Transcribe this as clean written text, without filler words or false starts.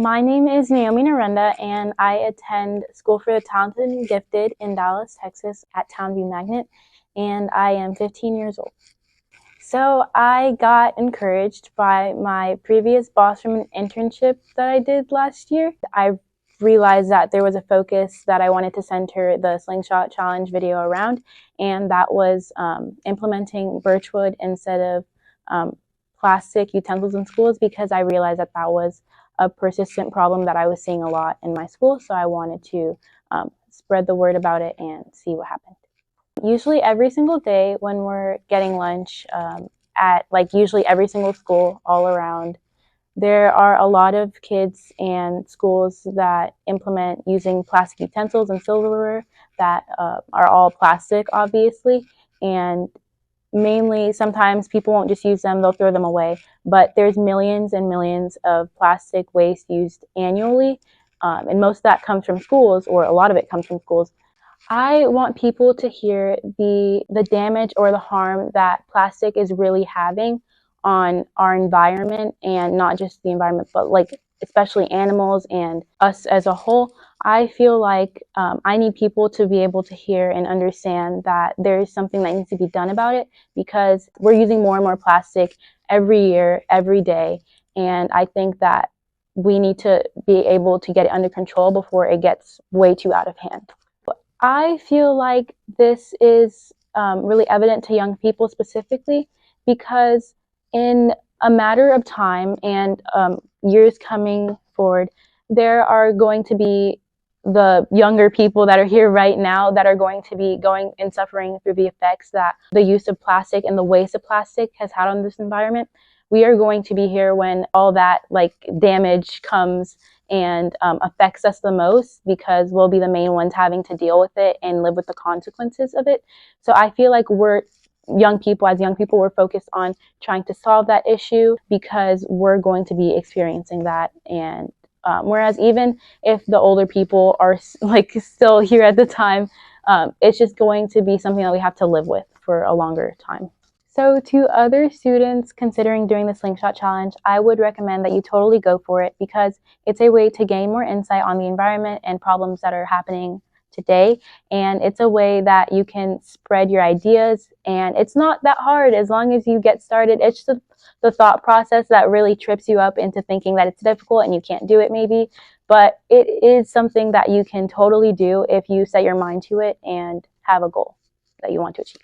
My name is Naomi and I attend School for the Talented and Gifted in Dallas, Texas at Townview Magnet, and I am 15 years old. So I got encouraged by my previous boss from an internship that I did last year. I realized that there was a focus that I wanted to center the Slingshot Challenge video around, and that was implementing birchwood instead of plastic utensils in schools, because I realized that that was a persistent problem that I was seeing a lot in my school. So I wanted to spread the word about it and see what happened. Usually every single day when we're getting lunch at usually every single school all around, there are a lot of kids and schools that implement using plastic utensils and silverware that are all plastic, obviously, and mainly sometimes people won't just use them, they'll throw them away, but there's millions and millions of plastic waste used annually, and most of that comes from schools, or a lot of it comes from schools. I want people to hear the damage or the harm that plastic is really having on our environment, and not just the environment, but especially animals and us as a whole. I feel like I need people to be able to hear and understand that there is something that needs to be done about it, because we're using more and more plastic every year, every day, and I think that we need to be able to get it under control before it gets way too out of hand. I feel like this is really evident to young people specifically, because in a matter of time and years coming forward, there are going to be the younger people that are here right now that are going to be going and suffering through the effects that the use of plastic and the waste of plastic has had on this environment. We are going to be here when all that damage comes and affects us the most, because we'll be the main ones having to deal with it and live with the consequences of it. So I feel like as young people, we're focused on trying to solve that issue, because we're going to be experiencing that. And whereas even if the older people are still here at the time, it's just going to be something that we have to live with for a longer time. So to other students considering doing the Slingshot Challenge, I would recommend that you totally go for it, because it's a way to gain more insight on the environment and problems that are happening today. And it's a way that you can spread your ideas, and it's not that hard as long as you get started. It's just the thought process that really trips you up into thinking that it's difficult and you can't do it maybe. But it is something that you can totally do if you set your mind to it and have a goal that you want to achieve.